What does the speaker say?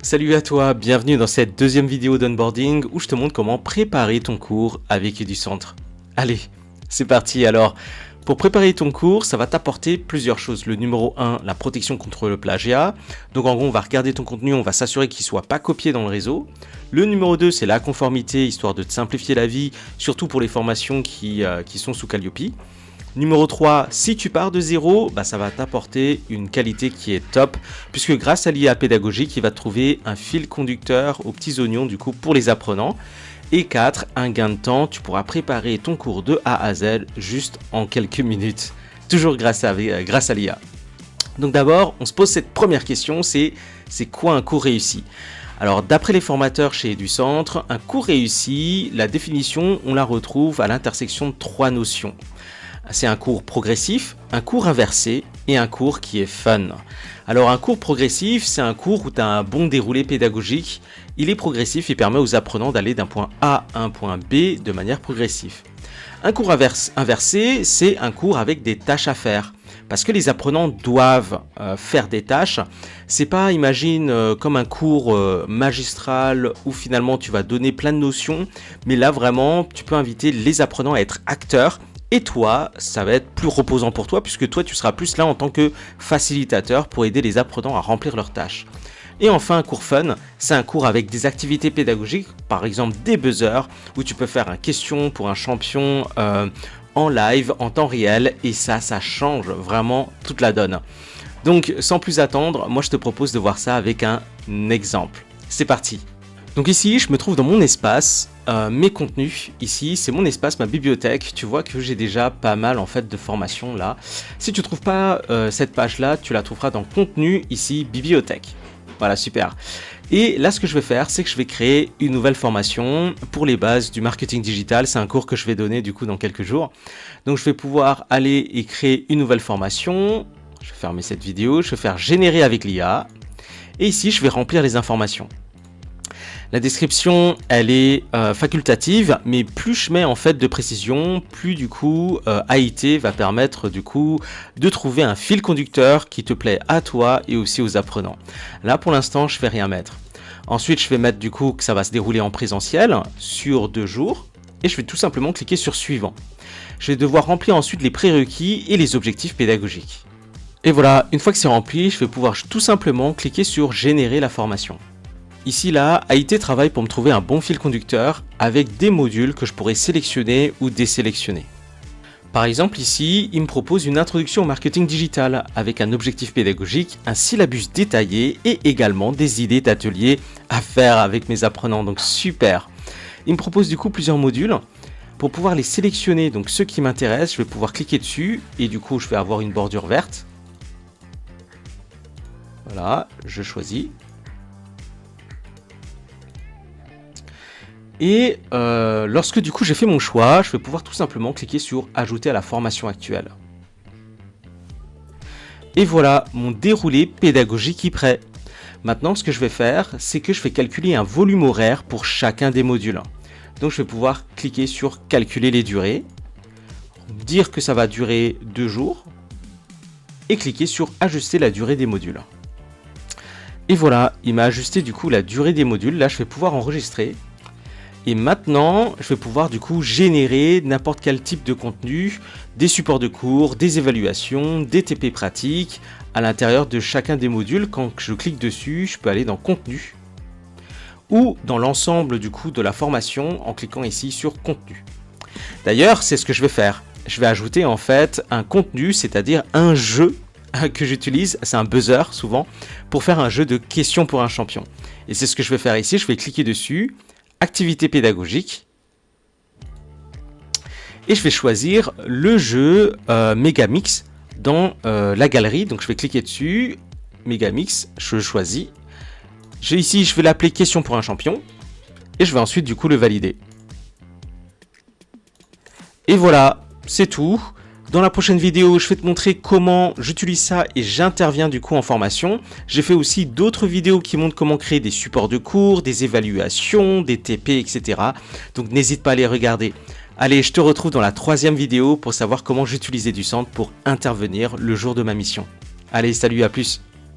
Salut à toi, bienvenue dans cette deuxième vidéo d'onboarding où je te montre comment préparer ton cours avec EduCentre. Allez, c'est parti alors. Pour préparer ton cours, ça va t'apporter plusieurs choses. Le numéro 1, la protection contre le plagiat. Donc en gros, on va regarder ton contenu, on va s'assurer qu'il ne soit pas copié dans le réseau. Le numéro 2, c'est la conformité, histoire de te simplifier la vie, surtout pour les formations qui sont sous Calliope. Numéro 3, si tu pars de zéro, ça va t'apporter une qualité qui est top, puisque grâce à l'IA pédagogique, il va te trouver un fil conducteur aux petits oignons du coup pour les apprenants. Et 4, un gain de temps, tu pourras préparer ton cours de A à Z juste en quelques minutes, toujours grâce à l'IA. Donc d'abord, on se pose cette première question, c'est quoi un cours réussi ? Alors d'après les formateurs chez EduCentre, un cours réussi, la définition, on la retrouve à l'intersection de 3 notions. C'est un cours progressif, un cours inversé et un cours qui est fun. Alors un cours progressif, c'est un cours où tu as un bon déroulé pédagogique. Il est progressif et permet aux apprenants d'aller d'un point A à un point B de manière progressive. Un cours inversé, c'est un cours avec des tâches à faire. Parce que les apprenants doivent faire des tâches. C'est pas, imagine, comme un cours magistral où finalement tu vas donner plein de notions. Mais là vraiment, tu peux inviter les apprenants à être acteurs. Et toi, ça va être plus reposant pour toi puisque toi, tu seras plus là en tant que facilitateur pour aider les apprenants à remplir leurs tâches. Et enfin, un cours fun, c'est un cours avec des activités pédagogiques, par exemple des buzzers, où tu peux faire un question pour un champion en live, en temps réel, et ça change vraiment toute la donne. Donc, sans plus attendre, moi je te propose de voir ça avec un exemple. C'est parti! Donc ici, je me trouve dans mon espace, mes contenus, ici, c'est mon espace, ma bibliothèque. Tu vois que j'ai déjà pas mal en fait de formations là. Si tu ne trouves pas cette page là, tu la trouveras dans contenu, ici, bibliothèque. Voilà, super. Et là, ce que je vais faire, c'est que je vais créer une nouvelle formation pour les bases du marketing digital. C'est un cours que je vais donner du coup dans quelques jours. Donc je vais pouvoir aller et créer une nouvelle formation. Je vais fermer cette vidéo, je vais faire générer avec l'IA. Et ici, je vais remplir les informations. La description, elle est facultative, mais plus je mets en fait de précision, plus du coup AIT va permettre du coup de trouver un fil conducteur qui te plaît à toi et aussi aux apprenants. Là pour l'instant, je vais rien mettre. Ensuite, je vais mettre du coup que ça va se dérouler en présentiel sur 2 jours et je vais tout simplement cliquer sur suivant. Je vais devoir remplir ensuite les prérequis et les objectifs pédagogiques. Et voilà, une fois que c'est rempli, je vais pouvoir tout simplement cliquer sur générer la formation. Ici, là, AIT travaille pour me trouver un bon fil conducteur avec des modules que je pourrais sélectionner ou désélectionner. Par exemple, ici, il me propose une introduction au marketing digital avec un objectif pédagogique, un syllabus détaillé et également des idées d'ateliers à faire avec mes apprenants. Donc super! Il me propose du coup plusieurs modules. Pour pouvoir les sélectionner, donc ceux qui m'intéressent, je vais pouvoir cliquer dessus et du coup, je vais avoir une bordure verte. Voilà, je choisis. Et lorsque du coup j'ai fait mon choix, je vais pouvoir tout simplement cliquer sur ajouter à la formation actuelle. Et voilà, mon déroulé pédagogique est prêt. Maintenant, ce que je vais faire, c'est que je vais calculer un volume horaire pour chacun des modules. Donc je vais pouvoir cliquer sur calculer les durées, dire que ça va durer 2 jours et cliquer sur ajuster la durée des modules. Et voilà, il m'a ajusté du coup la durée des modules. Là, je vais pouvoir enregistrer. Et maintenant, je vais pouvoir du coup générer n'importe quel type de contenu, des supports de cours, des évaluations, des TP pratiques à l'intérieur de chacun des modules. Quand je clique dessus, je peux aller dans contenu ou dans l'ensemble du coup de la formation en cliquant ici sur contenu. D'ailleurs, c'est ce que je vais faire. Je vais ajouter en fait un contenu, c'est-à-dire un jeu que j'utilise, c'est un buzzer souvent, pour faire un jeu de questions pour un champion. Et c'est ce que je vais faire ici, je vais cliquer dessus. Activité pédagogique et je vais choisir le jeu Megamix dans la galerie. Donc je vais cliquer dessus, Megamix, je choisis. Ici, je vais l'appeler question pour un champion et je vais ensuite du coup le valider. Et voilà, c'est tout. Dans la prochaine vidéo, je vais te montrer comment j'utilise ça et j'interviens du coup en formation. J'ai fait aussi d'autres vidéos qui montrent comment créer des supports de cours, des évaluations, des TP, etc. Donc n'hésite pas à les regarder. Allez, je te retrouve dans la 3e vidéo pour savoir comment j'utilisais EduCentre pour intervenir le jour de ma mission. Allez, salut, à plus!